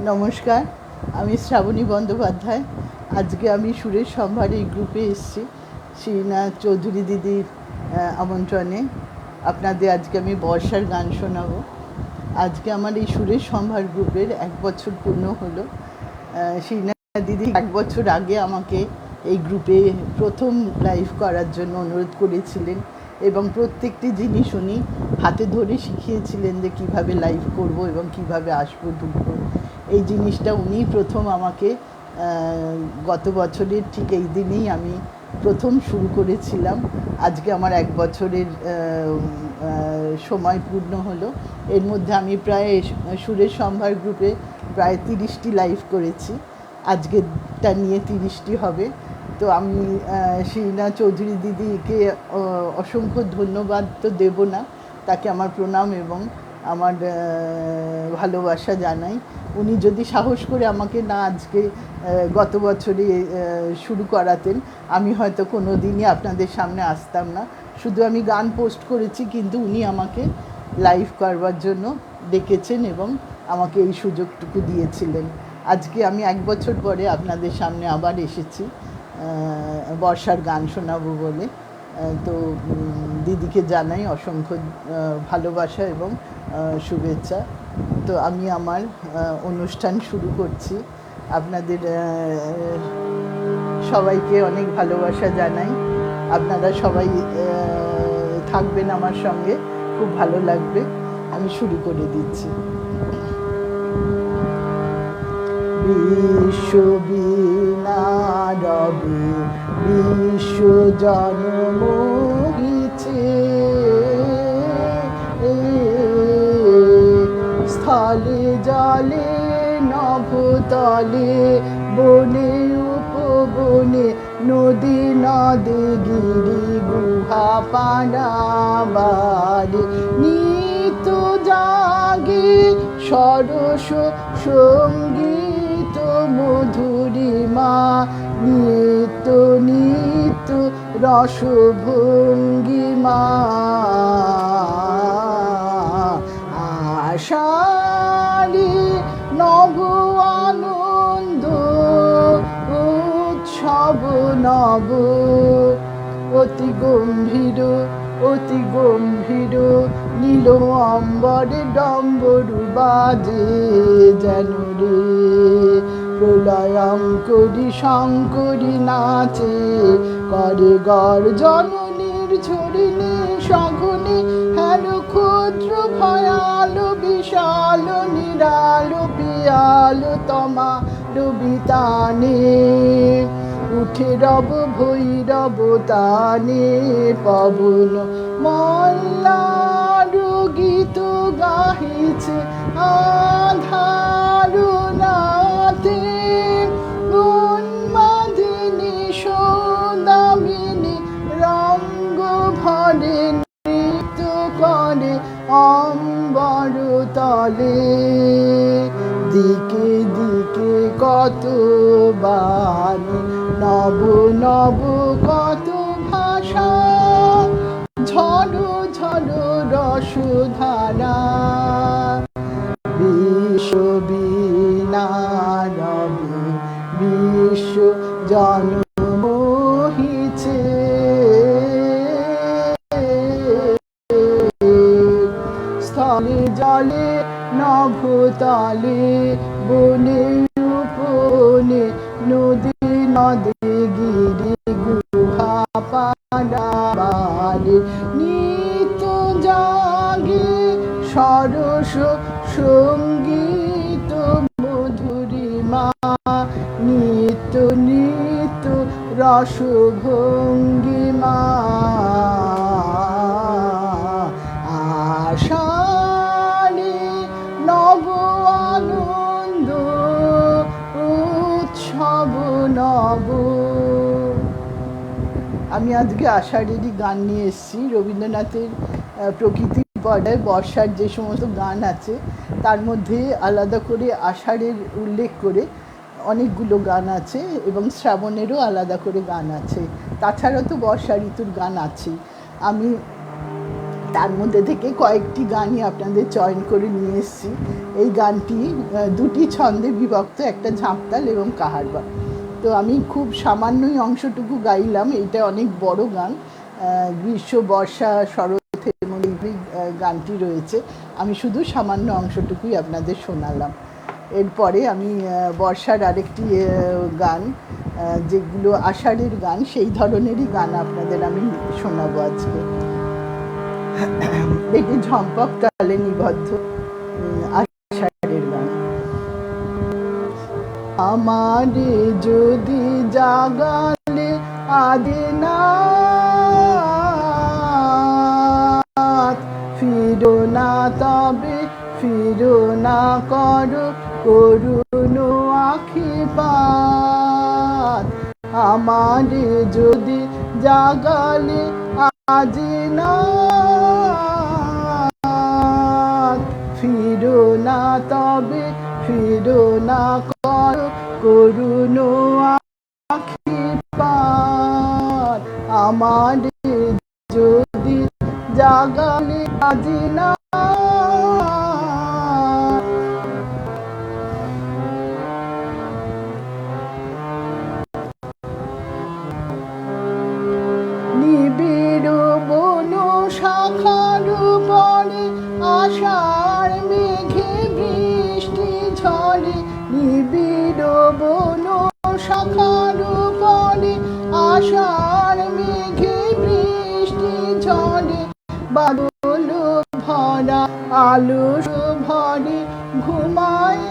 নমস্কার, আমি শ্রাবণী বন্দ্যোপাধ্যায়। আজকে আমি সুরেশ সম্ভার এই গ্রুপে এসেছি শ্রীনাথ চৌধুরী দিদির আমন্ত্রণে। আপনাদের আজকে আমি বর্ষার গান শোনাবো। আজকে আমার এই সুরেশ সম্ভার গ্রুপের 1 বছর পূর্ণ হলো। শ্রীনাথ দিদি 1 বছর আগে আমাকে এই গ্রুপে প্রথম লাইভ করার জন্য অনুরোধ করেছিলেন এবং প্রত্যেকটি জিনিস উনি হাতে ধরে শিখিয়েছিলেন যে কীভাবে লাইভ করব এবং কীভাবে আসবো ঢুকবো। এই জিনিসটা উনি প্রথম আমাকে গত বছরের ঠিক এই দিনেই আমি প্রথম শুরু করেছিলাম। আজকে আমার 1 বছরের সময় পূর্ণ হলো। এর মধ্যে আমি প্রায় সুরেশ সম্ভার গ্রুপে প্রায় 30টি লাইভ করেছি। আজকেরটা নিয়ে 30টি হবে। তো আমি শ্রীনাথ চৌধুরী দিদিকে অসংখ্য ধন্যবাদ তো দেব না, তাকে আমার প্রণাম এবং আমার ভালোবাসা জানাই। উনি যদি সাহস করে আমাকে না আজকে গত বছরে শুরু করাতেন, আমি হয়তো কোনো দিনই আপনাদের সামনে আসতাম না। শুধু আমি গান পোস্ট করেছি, কিন্তু উনি আমাকে লাইভ করবার জন্য ডেকেছেন এবং আমাকে এই সুযোগটুকু দিয়েছিলেন। আজকে আমি 1 বছর পরে আপনাদের সামনে আবার এসেছি বর্ষার গান শোনাবো বলে। তো দিদিকে জানাই অসংখ্য ভালোবাসা এবং শুভেচ্ছা। তো আমি আমার অনুষ্ঠান শুরু করছি। আপনাদের সবাইকে অনেক ভালোবাসা জানাই। আপনারা সবাই থাকবেন আমার সঙ্গে, খুব ভালো লাগবে। আমি শুরু করে দিচ্ছি। বিশ্ববীণারবে বিশ্ব জন্মহিছে, স্থলে জলে নভতলে বনে উপবনে নদী নদে গিরি গুহা পানাবারে নিত জাগে সরস সঙ্গীত মধুরিমা, নিত্য নিত্য রসভঙ্গিমা, আষাঢ়ে নব আনন্দ উৎসব নব, অতি গম্ভীর অতি গম্ভীর নীল অম্বরে ডম্বরু বাজে যেন রে, প্রলয়ঙ্করী শঙ্করী নাচে করে গর্জন নির্ঝরিণী সঘনে, হেন ক্ষুদ্র ভয়াল বিশাল নিরাল পিয়াল তমা রবিতানে, উঠে রব ভৈরব তানে পবন মল্লার গীত গাহিছে আধার নাতে, উন্মাদিনী সৌদামিনী রঙ্গ ভরে নৃত্য করে অম্বর তলে, দিকে দিকে কত বাণী নব নব কত ভাষা, ঝড়ো ঝড়ো রসধারা, বিশ্ববীণারবে বিশ্ব জন্মহিছে, স্থলে জলে নভতলে বনে উপবনে নদী নদে গিরি গুহা পানাবারে নিত্য জাগে সরস সঙ্গীত মধুরিমা, নিত্য নিত্য রসভঙ্গিমা, আষাঢ়ে নব আনন্দ উৎসব নব। আমি আজকে আষাঢ়েরই গান নিয়ে এসেছি। রবীন্দ্রনাথের প্রকৃতি পর্যায়ে বর্ষার যে সমস্ত গান আছে তার মধ্যে আলাদা করে আষাঢ়ের উল্লেখ করে অনেকগুলো গান আছে এবং শ্রাবণেরও আলাদা করে গান আছে। তাছাড়া তো বর্ষা ঋতুর গান আছেই। আমি তার মধ্যে থেকে কয়েকটি গানই আপনাদের চয়ন করে নিয়ে এসেছি। এই গানটি দুটি ছন্দে বিভক্ত, একটা ঝাঁপতাল এবং কাহারবা। তো আমি খুব সামান্যই অংশটুকু গাইলাম। এইটা অনেক বড় গান, গ্রীষ্ম বর্ষা শরতের মধ্যে গানটি রয়েছে। আমি শুধু সামান্য অংশটুকুই আপনাদের শোনালাম। এরপরে আমি বর্ষার আরেকটি গান, যেগুলো আষাঢ়ের গান, সেই ধরনেরই গান আপনাদের আমি শোনাবো আজকে। এটি ঝম্পক তালে নিবদ্ধ আষাঢ়ের গান। আমারে যদি জাগালে আদিনাথ, ফিরো না তবে ফিরো না করো করুণ আখিপাত। আমারে যদি জাগালে আদিনাথ, ফিরো না তবে ফিরো না করো করুণ আখিপাত। আমারে যদি জাগালে আজিনাথ, নিবিড় বন শাখার পরে আষাঢ় মেঘে বৃষ্টি ঝরে। নিবিড় বন শাখার পরে আষাঢ় মেঘে বৃষ্টি ঝরে। বাদল ভরা আলো ভরে ঘুমাই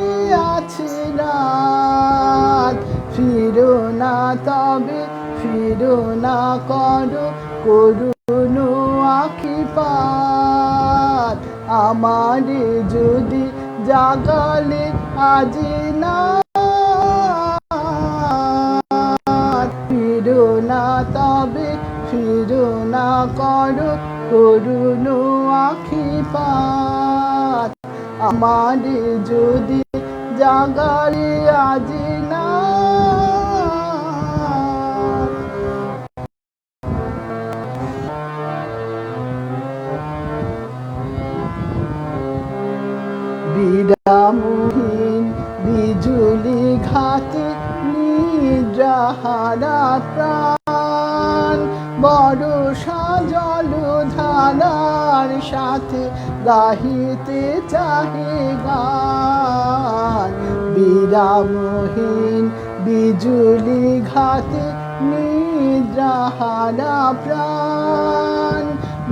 আছে রাত। ফিরো না তবে ফিরো না করো করুণ আখিপাত। আমারে যদি জাগালে আজিনাথ, ফিরো না তবে ফিরো না করো করুণ আখিপাত। আমারে যদি জাগালে আজিনাথ। বিরামহীন বিজুলি ঘাতে নিদ্রাহারা প্রাণ, বর্ষা জলধারার সাথে গাহিতে চাহে গান। বিরামহীন বিজুলি ঘাতে নিদ্রাহারা প্রাণ,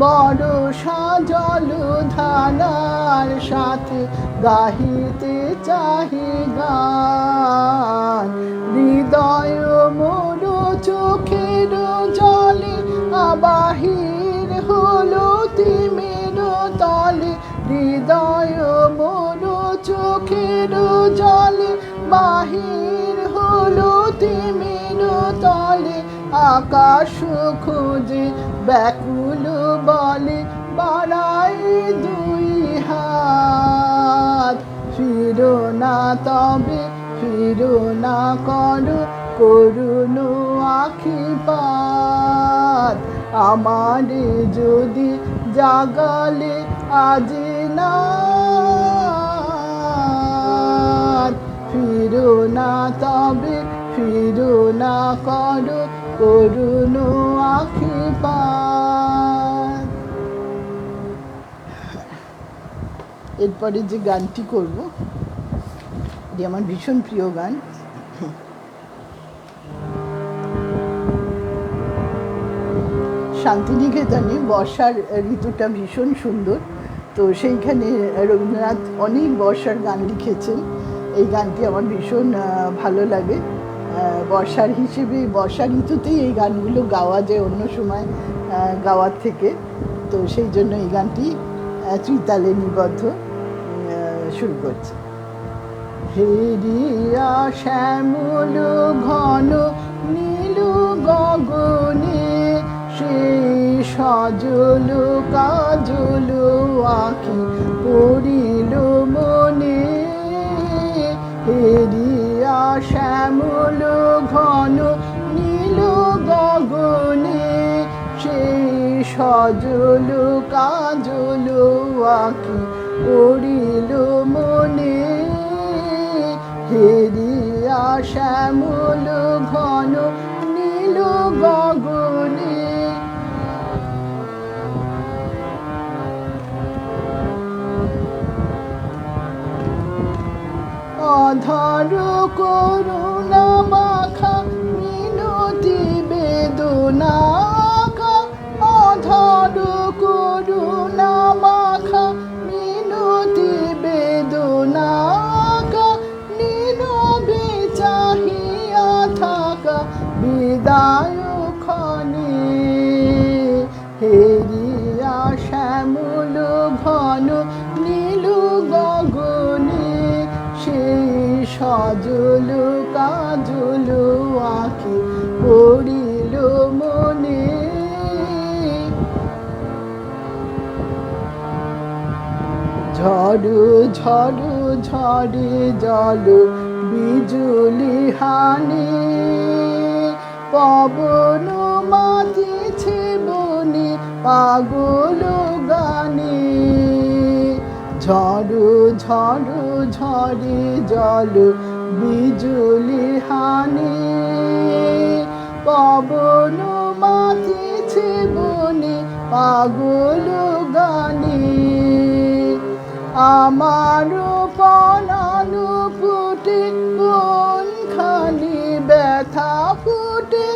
বর্ষা জলধারার সাথে গাহিতে চাহি গান। হৃদয় মোর চোখের জলে আবাহির হলো তিমির তলে। হৃদয় মোর চোখের জলে বাহির হলো তিমির তলে। আকাশ খুঁজে ব্যাকুল বলে বাড়াই দুই হাত। ফিরো না তবে ফিরো না করো করুণ আখিপাত। আমারে যদি জাগালে আজিনাথ, ফিরো না তবে ফিরো না করো করুণ আখিপাত। এরপরে যে গানটি করব, এটি আমার ভীষণ প্রিয় গান। শান্তিনিকেতনে বর্ষার ঋতুটা ভীষণ সুন্দর, তো সেইখানে রবীন্দ্রনাথ অনেক বর্ষার গান লিখেছেন। এই গানটি আমার ভীষণ ভালো লাগে। বর্ষার হিসেবে বর্ষা ঋতুতেই এই গানগুলো গাওয়া যায়, অন্য সময় গাওয়ার থেকে। তো সেই জন্য এই গানটি ত্রিতালে নিবদ্ধ শুরু করছি। হেরিয়া শ্যামল ঘন নীল গগনে, সেই সজল কাজল আঁখি পড়িল মনে। হেরিয়া শ্যামল ঘন নীল গগনে, সেই সজল কাজল আঁকি করিল মনে, হেরিয়া শ্যামল ঘন নীল গগনে। অধর করুণা মাখা মিনতি বেদনা, অধর করুণা মাখা মিনতি বেদনা, নীরবে চাহিয়া থাকা বিদায় ক্ষণে, হেরিয়া শ্যামল ঘন নীল গগনে। সেই সজল কাজল আঁকি পড়িল মনে, ঝড় ঝড় ঝড়ে জল বিজুলি হানে, পবন মাতিছে বনে পাগল গানে। ঝড় ঝড় ঝড়ে জল বিজুলি হানে, পবন মাতিছে বনে পাগল গানে। আমার পরাণ ফুটে কোনখানি ব্যথা ফুটে,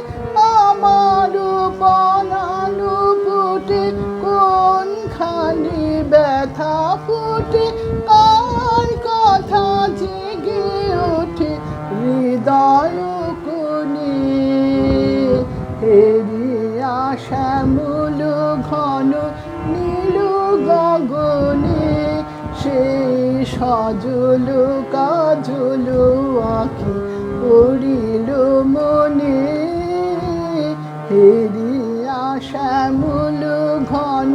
আমার পরাণ ফুটে কোনখানি ব্যথা ফুটে, কার কথা জেগে ওঠে হৃদয় কোণে, হেরিয়া শ্যামল ঘন নীল গগনে। সেই সজল কাজল আঁকি পড়িল মনে, হেরিয়া শ্যামল ঘন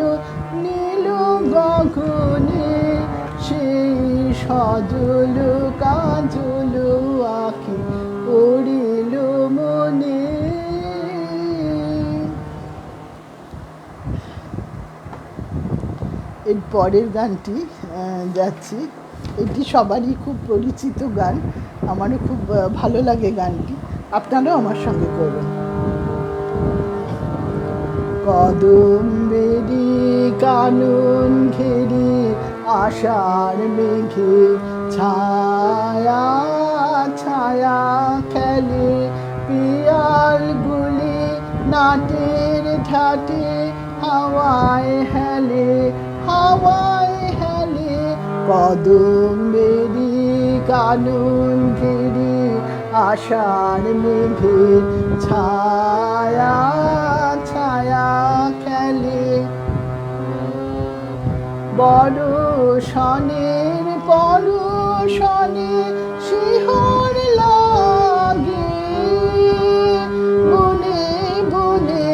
নীল গগনে। সেই সজল কাজল আঁকি পড়িল মনে। এর পরের গানটি যাচ্ছি, এটি সবারই খুব পরিচিত গান, আমারও খুব ভালো লাগে গানটি, আপনারাও আমার সঙ্গে করবেন। কদম্বেরি কানন ঘেরি আষাঢ় মেঘে ছায়া ছায়া খেলে, পিয়ালগুলি নাটের ঠাটে হাওয়ায় হেলে হাওয়ায় হেলে। কদম্বেরি কানন ঘেরি আষাঢ় মেঘে ছায়া ছায়া খেলে, বরষণের পরশনে শিহর লাগে, বনে বনে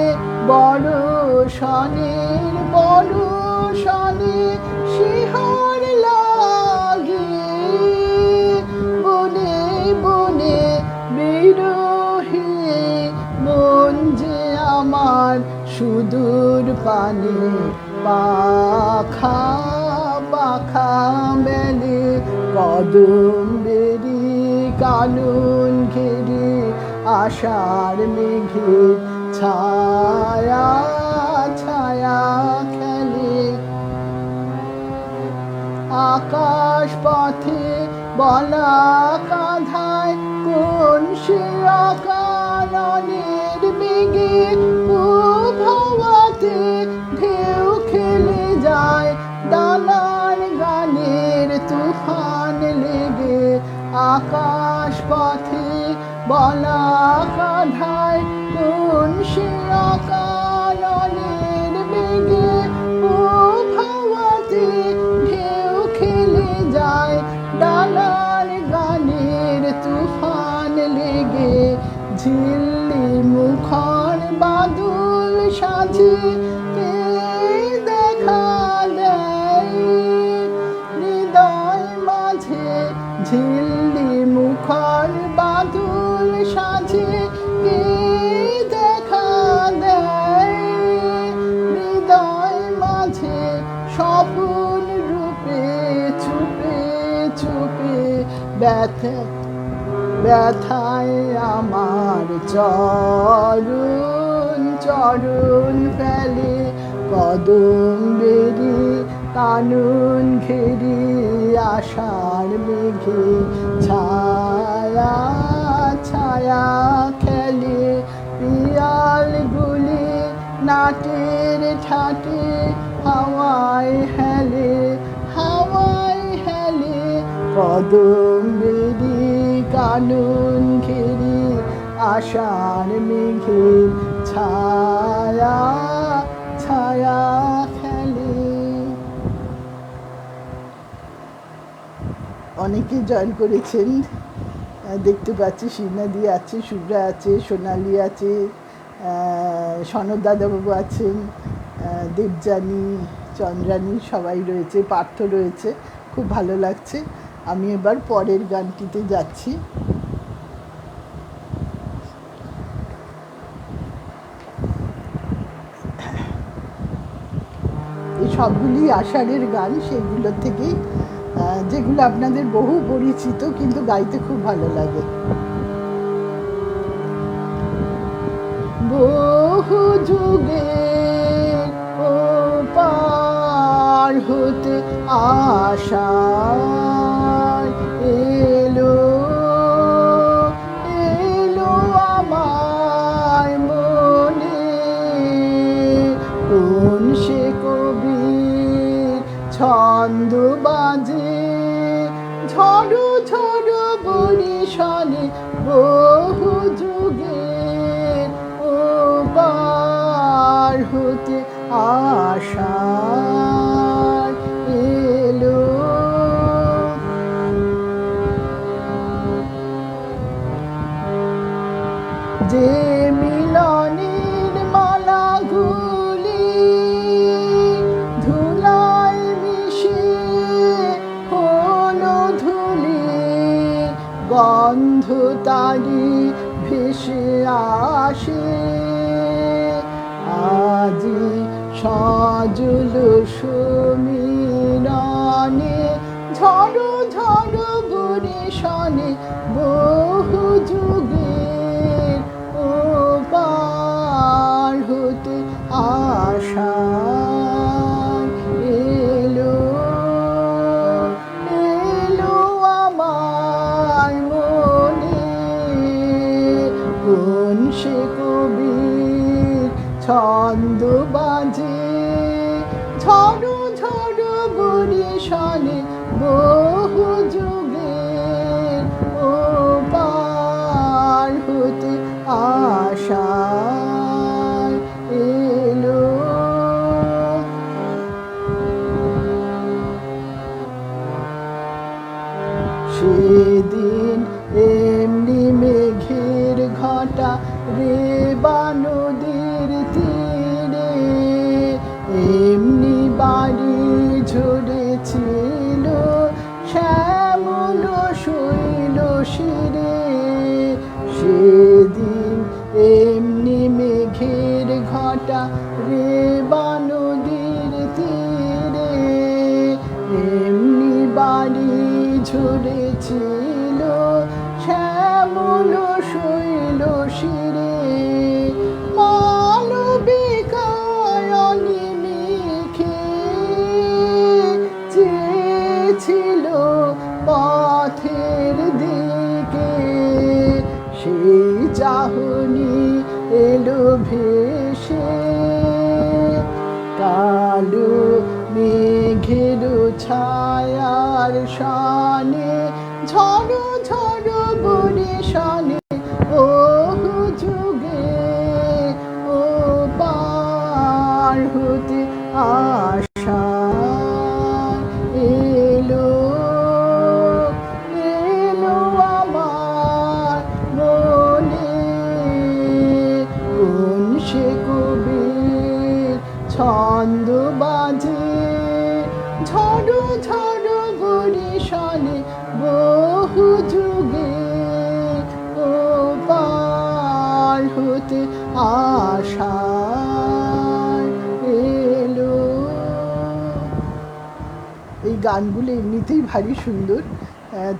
বরষণের পরশনে শিহর লাগে, বনে বনে বিরহে মন যে আমার সুদূর পানে পাখা পাখা মেলে। কদম্বেরি কানন ঘেরে আষাঢ় মেঘে ছায়া ছায়া খেলে, আকাশ পথে বলা কাঁধায় কোন সে অকারণের বেগে, ভাওয়াতে ঢেউ খেলে যায় ডানার গানের তুফান লেগে। আকাশ পথে বলা কাঁধায় কোন সে অকারণের বেগে, ভাওয়াতে ঢেউ খেলে যায় ডানার গানের তুফান লেগে। ঝিল্লি মুখর বাদল সাজে কে দেখা দেয় হৃদয় মাঝে, ঝিল্লি মুখর বাদল সাজে কে দেখা দেয় ব্যথায় আমার চরণ চরণ ফেলে, কদম বেরি কানন ঘেরি, আষাঢ় মেঘে ছায়া ছায়া খেলে, পিয়ালগুলি নাটের ঠাটে, হাওয়ায় হেলে হাওয়ায় হেলে, কদম বেরি কানন ঘেরি, আষাঢ় মেঘে ছায়া ছায়া খেলে। অনেকে জয়েন করেছেন, দেখতে পাচ্ছি শিবনাদি আছে, শুভ্রা আছে, সোনালি আছে, সনদ দাদাবাবু আছেন, দেবযানী, চন্দ্রানী সবাই রয়েছে, পার্থ রয়েছে, খুব ভালো লাগছে। আমি এবার পরের গানটিতে যাচ্ছি। এই সবগুলি আষাঢ়ের গান, সেগুলোর থেকেই, যেগুলো আপনাদের বহু পরিচিত কিন্তু গাইতে খুব ভালো লাগে। বহু যুগে ও পার হতে আশায় এলো এলো আমার মনে, কোন সে কবির ছন্দ বাজে, ঝড়ো ঝড়ো বরিশানে, বহু যুগে ও পার হতে আশায় এলো। যে মিলনের মালাগুলি ধুলায় মিশে হলো ধুলি, গন্ধ তারি ভেসে আসে, আজি সজল সমীরণে, ঝড়ো ঝড়ো বরিশানে, বহু যুগে ও পার হতে আশায় এলো এলো আমার মনে, কোন সে কবির ছন্দ বাজে, ঝড়ো ঝড়ো বরিশানে, বহু যুগে ও পার হতে আশায় এলো। সেদিন এমনি মেঘের ঘটা রেবা নদীর তীরে, এমনি বাড়ি ঝরেছিল শ্যামল শৈল শিরে, সেদিন এমনি মেঘের ঘটা রেবা নদীর তীরে, এমনি বাড়ি ঝরেছিল শ্যামল শৈল শিরে, মালবিকায়নি মেঘে চেয়েছিল পথের দিকে, সেই চাহনি এলো ভেসে, কালো মেঘের ছায়ার শানে, ঝড়ো ঝড়ো বরিশানে, বহু যুগে ও পার হতে আশায় এলো এলো আমার মনে, কোন সে কবির ছন্দ বাজে, ঝড়ো ঝড়ো বরিশানে, বহু যুগে ও পার হতে আশায় এলো। এই গানগুলো এমনিতেই ভারী সুন্দর,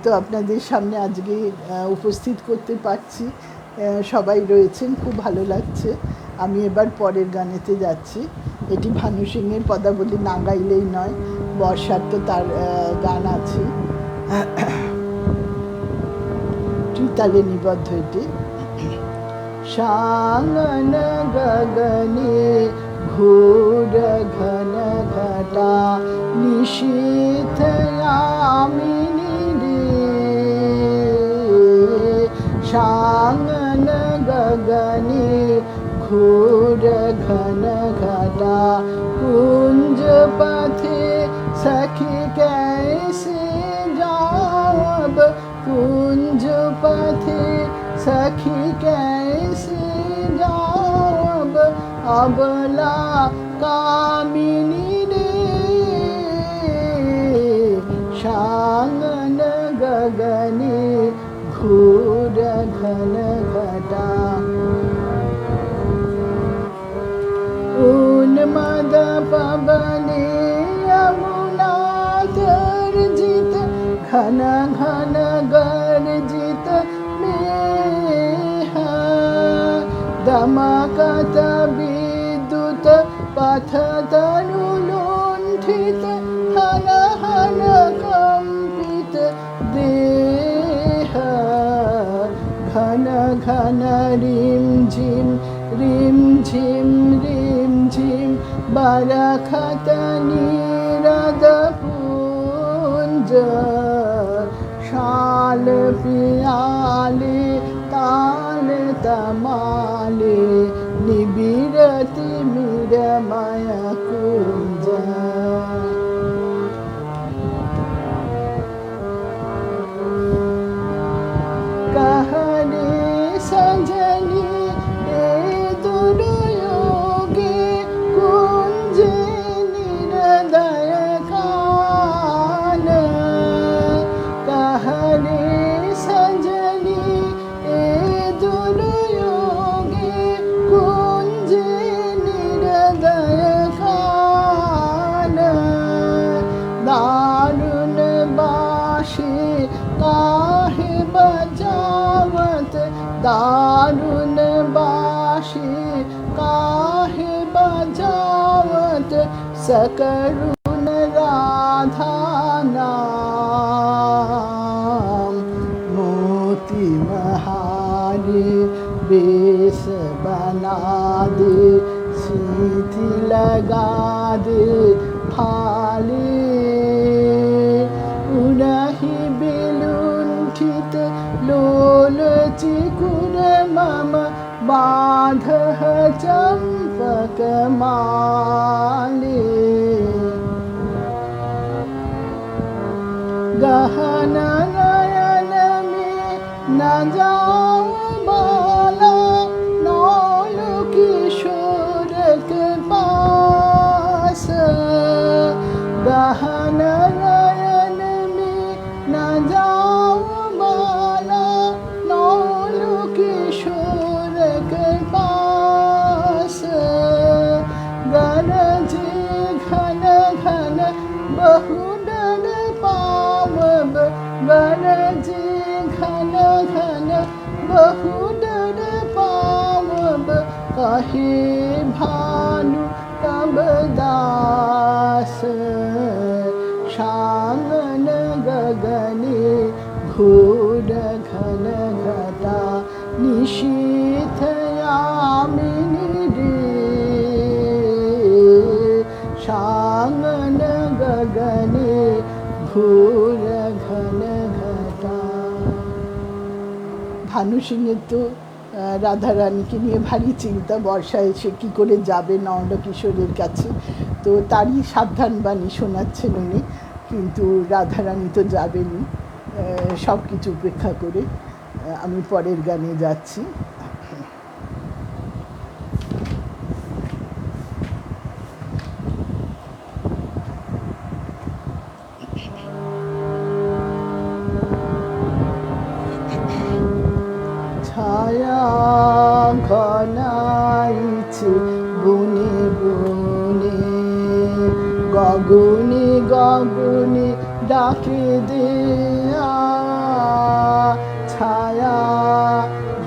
তো আপনাদের সামনে আজকে উপস্থিত করতে পারছি। সবাই রয়েছেন, খুব ভালো লাগছে। আমি এবার পরের গানেতে যাচ্ছি। এটি ভানু সিংয়ের পদাবলী না গাইলেই নয়, বর্ষার তো তার গান আছে, ত্রিতালে নিবদ্ধ এটি। शांगन गगने घोर घन घटा निशीथ यामिनी रे। शांगन गगने घोर घन घटा कुंज पथे सखी कैसे जाब। कुंज पथे सखी कैसे जाब अबला कामिनी रे। शांगन गगने घोर घन घटा उन्मद पवने यमुना गर्जित घन घन गर्जित दमकत विद्युत पथ तनुलुण्ठित हन हन कंपित देह। घन घन रिम झिम बरखत नीरद पुंज। शाल पियाले ताल तमाले निबिरति मिरमय कुंज। कहने संजनी ए दुर्योगे कुंज निरदय कान। कहने संजनी ए दुर्योगे कुंज निरदय कान। दारुण बाशी काहे बजावत दारुण बाशी काहे बजावत सकरुण राधा नाम। मोती महारे बेस बना दे सीधी लगा दे फाले। उनहि बिलुंठित लोल चिकुर मम बाध चंपक माले। गहन नयन में न जाऊं बाला नौल किशोर के पास। गहन नयन में न जाऊं बाला नौल किशोर के पास। गरजे घन घन बहु डर पावब। गरजे घन घन बहु डर पावब कहे भानु तब दास। शांगन गगने घोर घन घटा निशीथ यामिनी रे। शांगन गगने घोर घन घटा। ভানু সিংয়ের তো রাধারানীকে নিয়ে ভারী চিন্তা, বর্ষা এসে কী করে যাবে নন্দকিশোরের কাছে। তো তারই সাবধান বাণী শোনাচ্ছেন উনি, কিন্তু রাধারানী তো যাবেনই সব কিছু উপেক্ষা করে। আমি পরের গানে যাচ্ছি। ছায়া ঘনাইছে বনে বনে, গগনে গগনে ডাকে দেয়া ছায়া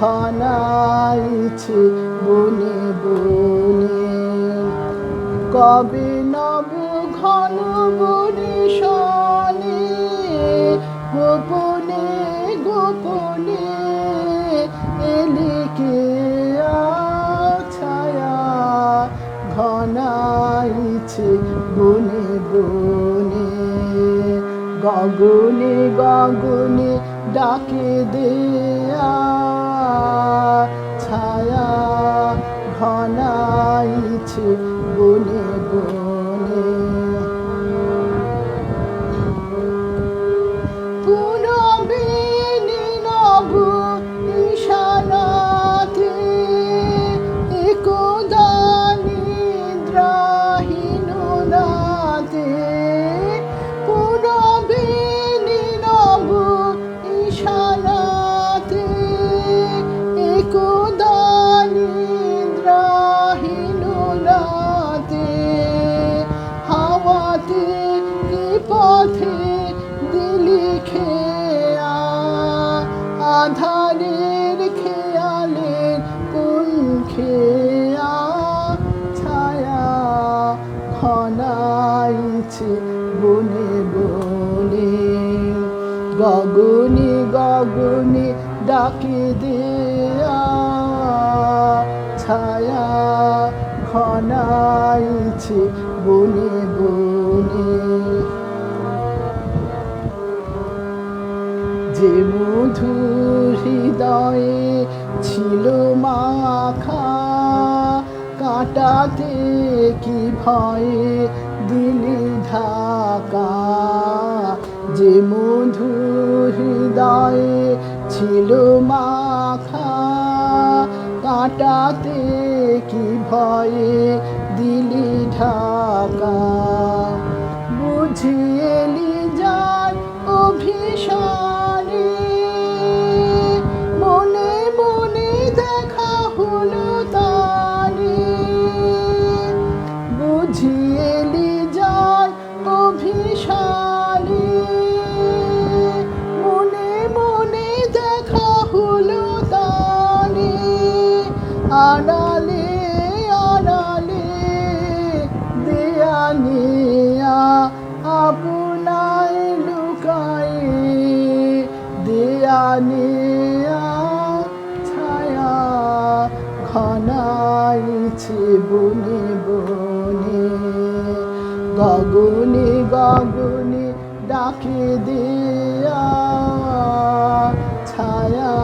ঘনাইছে বনে বনে, কবে নব ঘন বনে শনে, গোপনে গোপনে এলি কে ছায়া ঘনাইছে বনে বনে, গগনে গগনে ডাকে দেয়া ছায়া ঘনাইছে বনে বনে, পুরবে নীরব নিশানাতে একদা নিদ্রাহীন রাতে, পুরবে নীরব নিশানাতে একদা নিদ্রাহীন রাতে, হাওয়াতে কি পথে দিলি খেয়া, আধারের খেয়ালের কোন খেয়া ছায়া ঘনাইছে বনে বনে, গগনে গগনে ডাকে দেয়া ছায়া ঘনাইছে বনে বনে, যে মধুর হৃদয়ে ছিল মাখা, কাঁটাতে কি ভয়ে দিলি ঢাকা, যে মধুর হৃদয়ে ছিল মাখা, কাঁটাতে কি ভয়ে দিলি ঢাকা, বুঝিয়েলি যার অভিসারে, মনে মনে দেখা হলো তারে, বুঝিয়েলি যার অভিসারে, মনে মনে দেখা হলো তারে, আড়ালে আড়ালে দেয়া নেয়া আপনায় লুকায়ে, দেয়া নেয়া ছায়া ঘনাইছে বনে বনে, গগনে গগনে ডাকে দেয়া ছায়া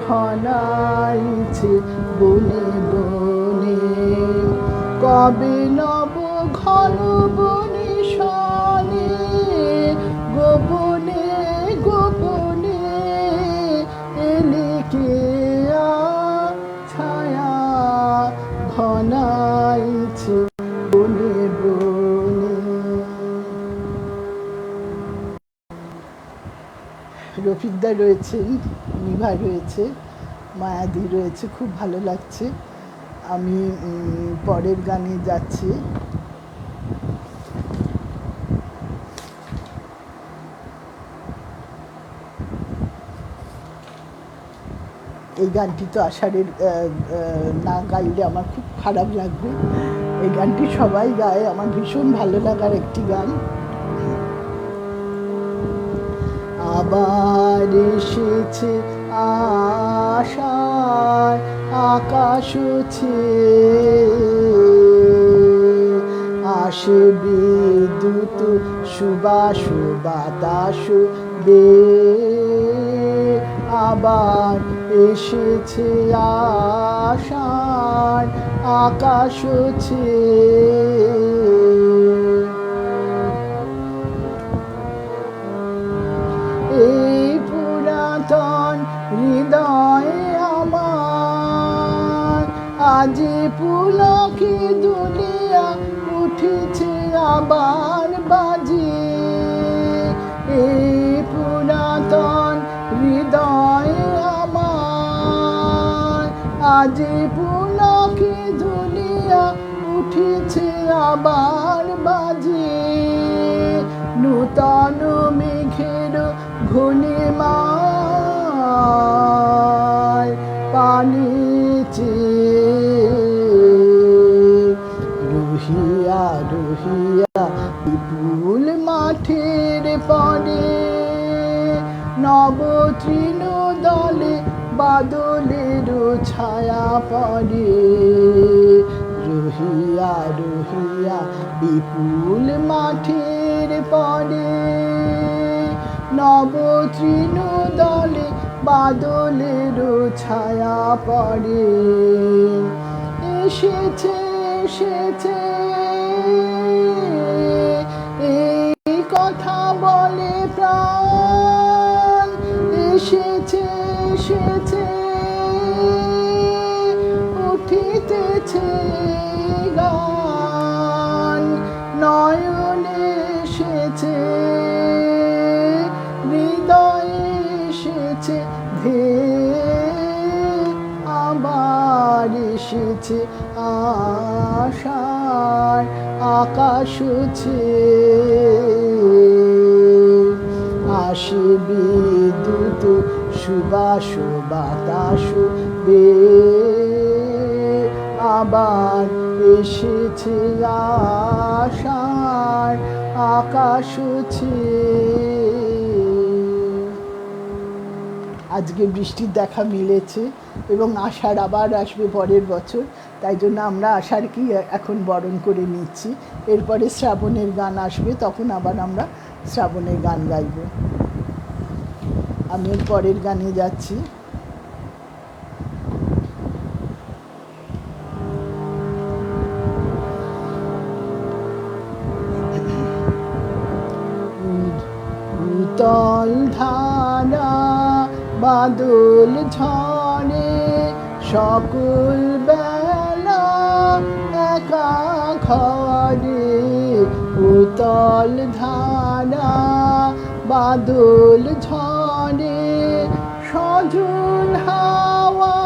ঘনাইছে বনে বনে, কবে নব ঘন বনে শনে, গোপনে গোপনে এলি কে ছায়া ঘনাইছে বনে বনে। রফিকদা রয়েছেন, নিভা রয়েছে, মায়াদি রয়েছে, খুব ভালো লাগছে। আমি পরের গানে যাচ্ছি। এই গানটি তো আষাঢ়ের না গাইলে আমার খুব খারাপ লাগবে। এই গানটি সবাই গায়, আমার ভীষণ ভালো লাগার একটি গান। আবার এসেছে আশার আকাশ আসে বিদ্যুৎ সুবাস বাতাস বে, আবার এসেছে আশার আকাশ এই পুরাতন হৃদয়ে আমার আজি পুলকে দুলিয়া উঠেছে আবার বাজে। এই পুরাতন হৃদয়ে আমার আজি পুলকে দুলিয়া উঠেছে আবার বাজে। নূতন মেঘের ঘূর্ণিমান আমার পানি রহিয়া রহিয়া বিপুল মাঠের পরে নব তৃণ দলে বাদলের ছায়া পড়ে রহিয়া রহিয়া বিপুল মাঠের পরে নব তৃণ দলে বাদলের ছায়া পড়ে এসেছে এসেছে এই কথা বলে প্রাণ এসেছে এসেছে উঠিতেছে গান নয়নে এসেছে হৃদয়ে এসেছে ধে আবার এসেছে আশার আকাশ আসে বিদ্যুৎ সুবাস বাতাস বে আবার এসেছে আশার আকাশ আজকে বৃষ্টির দেখা মিলেছে এবং আষাঢ় আবার আসবে পরের বছর, তাই জন্য আমরা আষাঢ়কেই এখন বরণ করে নিচ্ছি। এরপরে শ্রাবণের গান আসবে, তখন আবার আমরা শ্রাবণের গান গাইব। আমি পরের গানে যাচ্ছি। উতল ধারা বাদল ঝরে সকল বেলা একা ঘরে উতল ধারা বাদল ঝরে সজন হাওয়া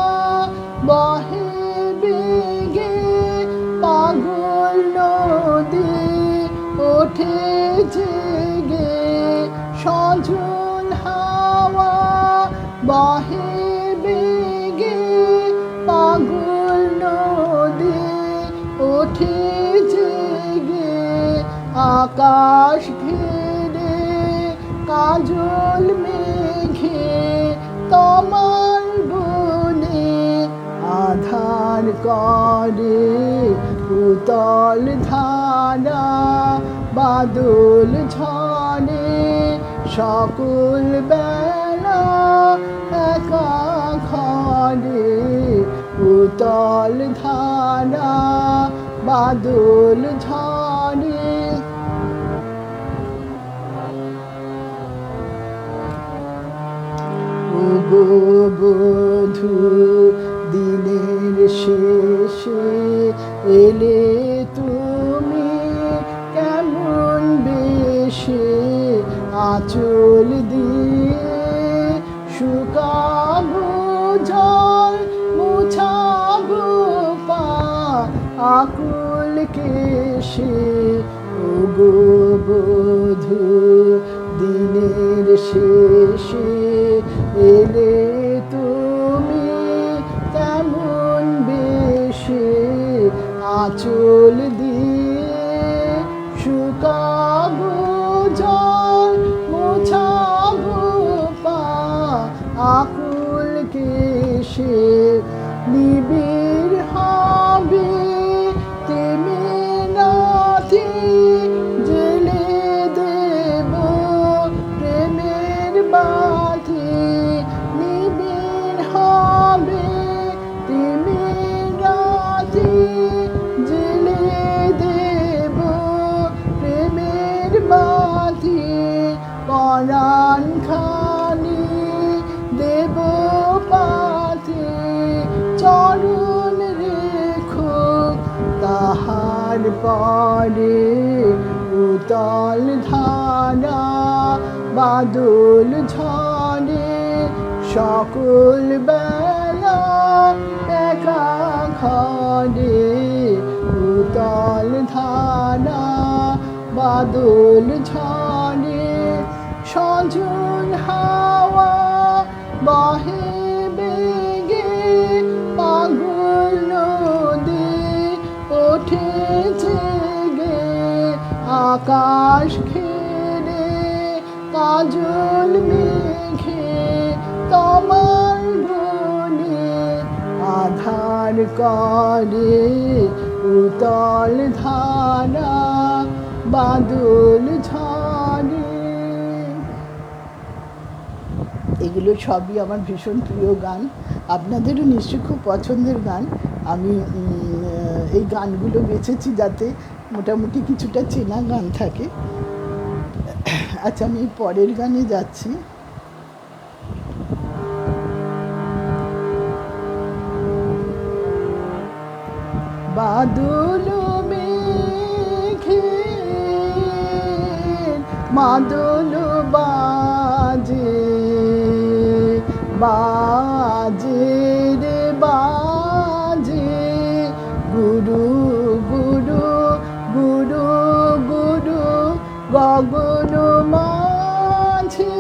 বহে বেগে পাগল নদী ওঠে জেগে সজন হাওয়া বহে বেগে পাগল নদী ওঠে জেগে আকাশ ঘিরে কাজল মেঘে তোমার বনে আধার করে উতল ধারা বাদল ঝরে সকল বেলা একা ঘরে উতল ধারা বাদল ঝরে বধূ দিনের শেষে এলে তুমি কেমন বেশে আঁচল দিয়ে শুকাবো জল মুছাবো পা আকুল কেশে বধূ দিনের শেষে এলে তুমি কেমন বেশে আঁচল দিয়ে শুকাবো জল মোছাবো পা আকুল কেশে নিবিড় হবে তেমে নাথি জেলে দেব প্রেমের বাঁধি নিবিড় হবে তেমে নাথি জেলে দেব প্রেমের বাঁধি পরাণ খানি দেব পাথে চরণ রেখো তাহার পরে উতল ধারা বাদল ঝরে সকল বেলা একা ঘরে উতল ধারা বাদল ঝরে সজন হাওয়া বহে বেগে পাগল নদী ওঠেছে গে আকাশ ঘেরে কাজল মেঘে তোমার বনে আধার করে উতল ধারা বাদল ঝরে। এগুলো সবই আমার ভীষণ প্রিয় গান, আপনাদেরও নিশ্চয়ই খুব পছন্দের গান। আমি এই গানগুলো বেছেছি যাতে মোটামুটি কিছুটা চেনা গান থাকে। আচ্ছা, আমি পরের গানে যাচ্ছি। বাদল মেঘে মাদল বাজে বাজে রে বাজে গুরু গুরু গুরু গুরু গগন মাঝে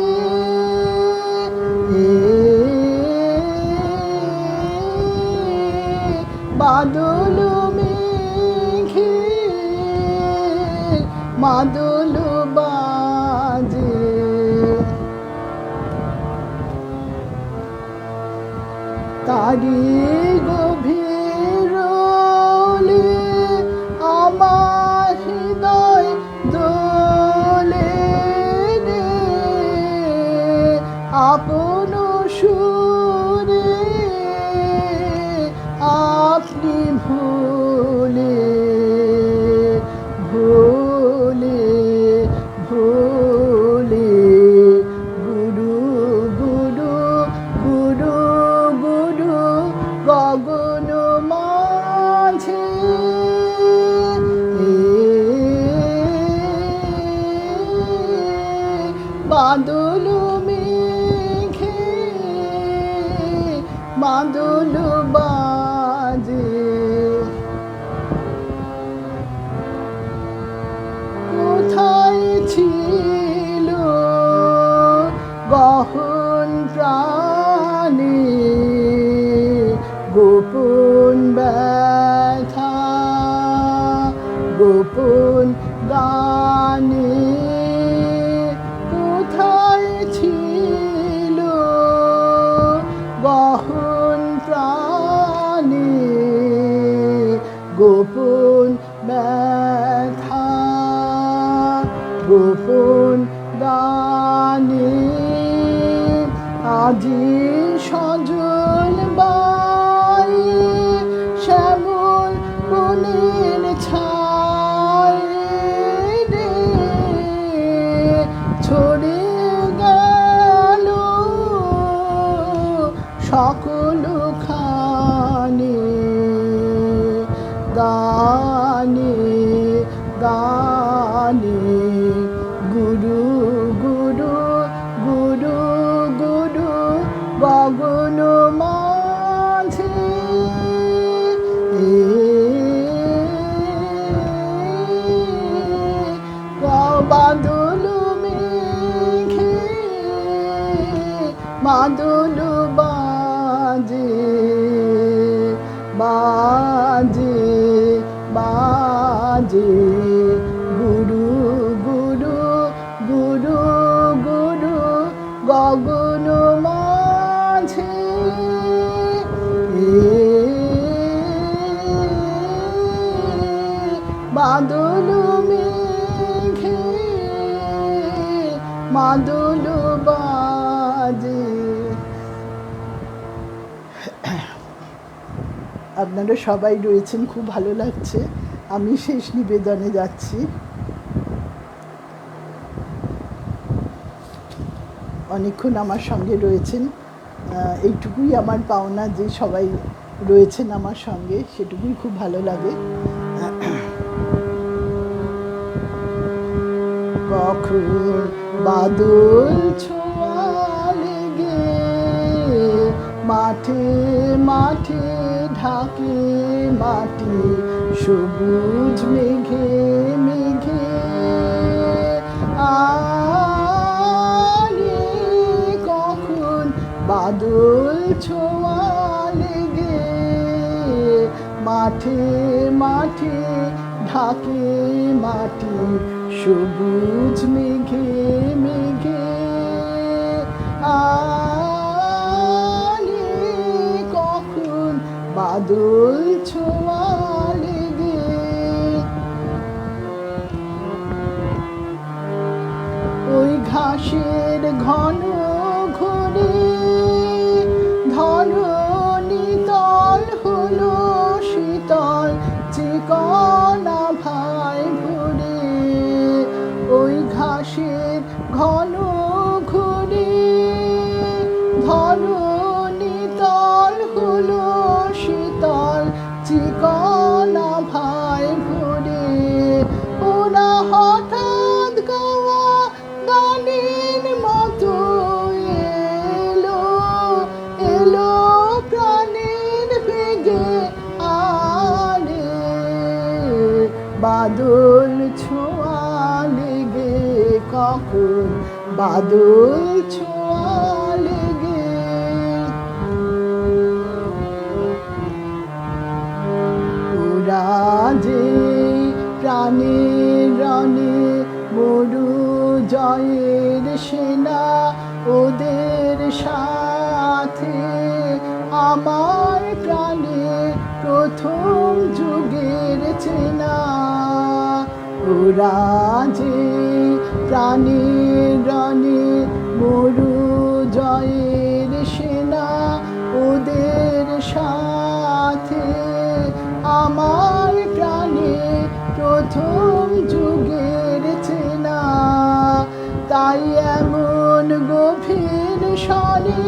বাদল মেঘে মাদল বাজে তারি গভীর আমার হৃদয় দোলে রে আপন সুরে আপনি ভুলে ভুলে ভুলে গুরু গুরু গুরু গুরু গগন মাঝে বাদল মেঘে বাদল বাজে কোথায় ছিল গহন প্রাণে গোপন ব্যথা গোপন গানে কোথায় ছিল গহন প্রাণে গোপন ব্যথা গোপন গানে আজি সজল বায়ে শ্যামল বনের ছায় রে ছড়ে গেল সকল খানে গানে গানে গুরু গুরু গুরু গুরু গগন মাঝে বাদল মেঘে বাদল বাজে বাজে বাজে গুরু গুরু গুরু গুরু গগন মাঝে বাদল মেঘে মাদল বাজে। আপনারা সবাই রয়েছেন, খুব ভালো লাগছে। আমি শেষ নিবেদনে যাচ্ছি। অনেকক্ষণ আমার সঙ্গে রয়েছেন, এইটুকুই আমার পাওনা যে সবাই রয়েছেন আমার সঙ্গে, সেটুকুই খুব ভালো লাগে। কখন বাদল ছোঁয়া লেগে মাঠে মাঠে ঢাকে মাটি সবুজ মেঘে মেঘে আরে কখন বাদল ছোঁয়া লেগে মাঠে মাঠে ঢাকে মাটি সবুজ মেঘে মেঘে আলে কখন বাদল ছোঁয়া লেগে। ওই ঘাসের ঘন ঘরে ধরণী তল হলো শীতল চিকনা ভাই ভরে। ওই ঘাসের ঘন ঘরে ধরণী তল হলো শীতল চিকনা ভাই ভরে। ওরা হঠাৎ গাওয়া গানের মতো এলো এলো প্রাণের বেগে আরে বাদল ছোঁয়া লেগে কখন বাদল ছোঁয়া লেগে। ওরা যে প্রাণের রণে মরু জয়ের সেনা ওদের সাথে আমার প্রাণে প্রথম যুগের চেনা। ওরা যে প্রাণের রণে মরু জয়ের সেনা ওদের সাথে আমার প্রাণে প্রথম যুগের চেনা। তাই এমন গভীর স্বরে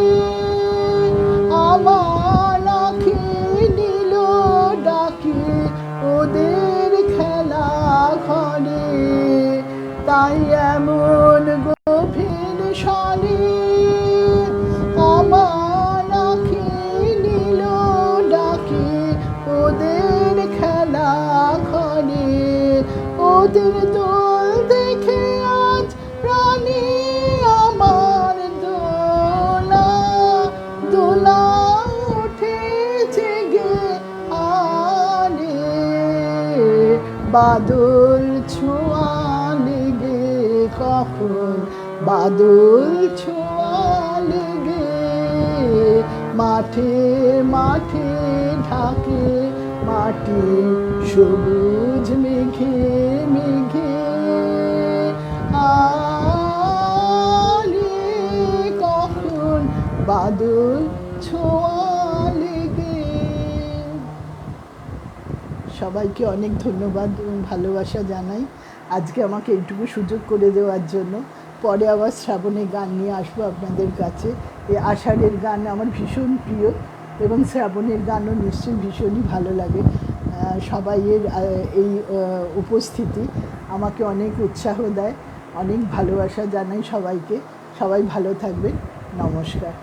আমার আঁখি নিল ডাকি ওদের খেলা ঘরে। তাই এমন গভীর স্বরে আমার আঁখি নিল ডাকি ওদের খেলা ঘরে। ওদের দোল দেখে আজ প্রাণী আমার দোলা দোলা উঠেছে গে আরে বাদল ছোঁয়া লেগে কখন বাদল ছোঁয়া লেগে মাঠে মাঠে ঢাকে মাটি সবুজ মেঘে মেঘে আরে কখন বাদল ছোঁয়া লেগে। সবাইকে অনেক ধন্যবাদ এবং ভালোবাসা জানাই আজকে আমাকে এইটুকু সুযোগ করে দেওয়ার জন্য। পরে আবার শ্রাবণে গান নিয়ে আসবো আপনাদের কাছে। এই আষাঢ়ের গান আমার ভীষণ প্রিয় এবং শ্রাবণের গানও নিশ্চয়ই ভীষণই ভালো লাগে। সবাইয়ের এই উপস্থিতি আমাকে অনেক উৎসাহ দেয়, অনেক ভালোবাসা জানাই সবাইকে। সবাই ভালো থাকবেন, নমস্কার।